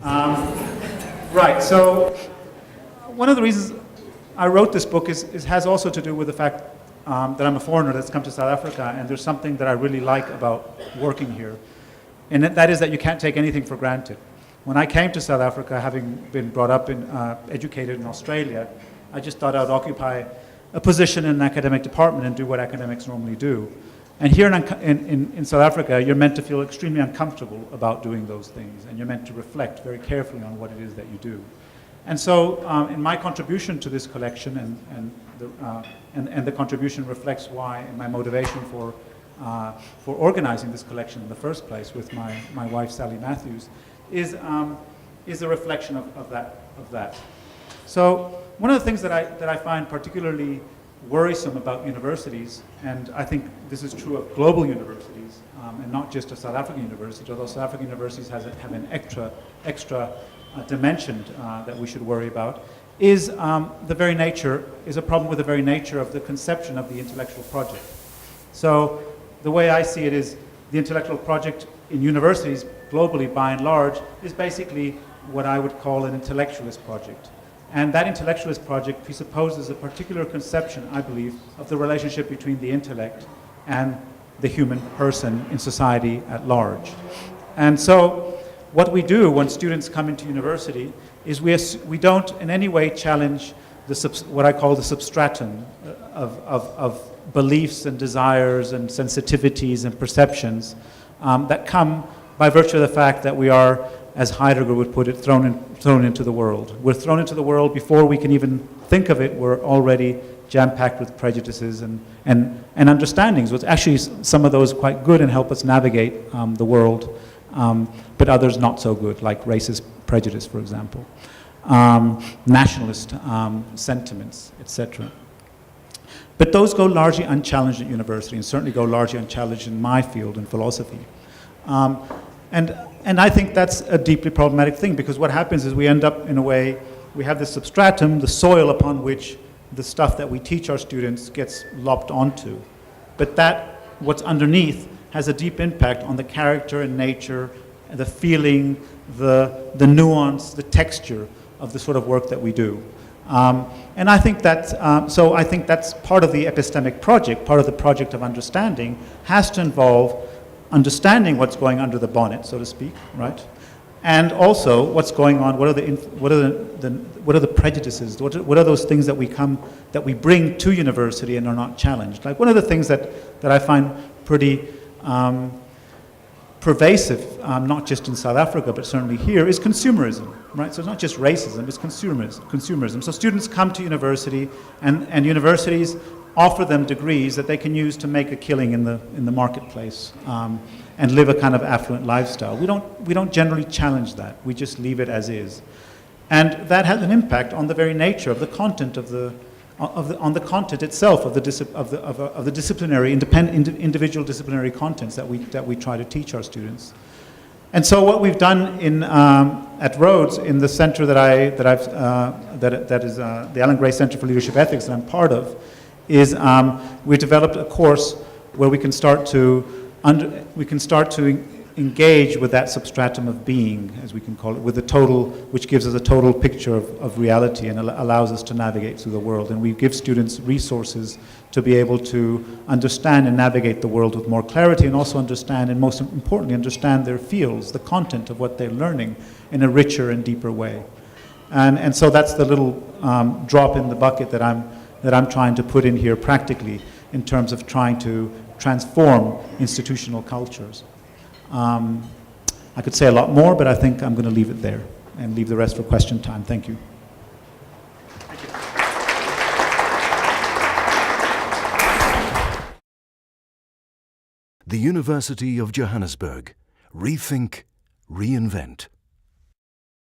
Right, so one of the reasons I wrote this book has also to do with the fact that I'm a foreigner that's come to South Africa, and there's something that I really like about working here, and that is that you can't take anything for granted. When I came to South Africa, having been brought up and educated in Australia, I just thought I would occupy a position in an academic department and do what academics normally do. And here in South Africa, you're meant to feel extremely uncomfortable about doing those things, and you're meant to reflect very carefully on what it is that you do. And so, in my contribution to this collection, and the contribution reflects why my motivation for organizing this collection in the first place with my wife Sally Matthews is a reflection of that. So, one of the things that I find particularly worrisome about universities, and I think this is true of global universities, and not just a South African university, although South African universities have an extra dimension that we should worry about, is a problem with the very nature of the conception of the intellectual project. So the way I see it is the intellectual project in universities globally, by and large, is basically what I would call an intellectualist project. And that intellectualist project presupposes a particular conception, I believe, of the relationship between the intellect and the human person in society at large. And so what we do when students come into university is we don't in any way challenge what I call the substratum of beliefs and desires and sensitivities and perceptions that come by virtue of the fact that we are, as Heidegger would put it, thrown into the world. We're thrown into the world before we can even think of it. We're already jam-packed with prejudices and understandings, which actually some of those quite good and help us navigate the world, but others not so good, like racist prejudice, for example, nationalist sentiments, etc. But those go largely unchallenged at university, and certainly go largely unchallenged in my field in philosophy. And I think that's a deeply problematic thing, because what happens is we end up in a way, we have the substratum, the soil upon which the stuff that we teach our students gets lopped onto. But what's underneath has a deep impact on the character and nature, the feeling, the nuance, the texture of the sort of work that we do. And I think that's part of the epistemic project, part of the project of understanding, has to involve understanding what's going under the bonnet, so to speak, right? And also what's going on. What are the prejudices? What are those things that we bring to university and are not challenged? Like one of the things that I find pretty pervasive, not just in South Africa but certainly here, is consumerism, right? So it's not just racism; it's consumerism. So students come to university, and universities offer them degrees that they can use to make a killing in the marketplace and live a kind of affluent lifestyle. We don't generally challenge that. We just leave it as is, and that has an impact on the very nature of the content on the content itself of the disciplinary individual disciplinary contents that we try to teach our students. And so what we've done at Rhodes, in the center that is the Alan Gray Center for Leadership Ethics that I'm part of, is we developed a course where we can start to engage with that substratum of being, as we can call it, with the total, which gives us a total picture of reality and allows us to navigate through the world. And we give students resources to be able to understand and navigate the world with more clarity, and also understand, and most importantly, understand their fields, the content of what they're learning, in a richer and deeper way. And so that's the little drop in the bucket that I'm trying to put in here practically, in terms of trying to transform institutional cultures. I could say a lot more, but I think I'm going to leave it there and leave the rest for question time. Thank you. The University of Johannesburg. Rethink, reinvent.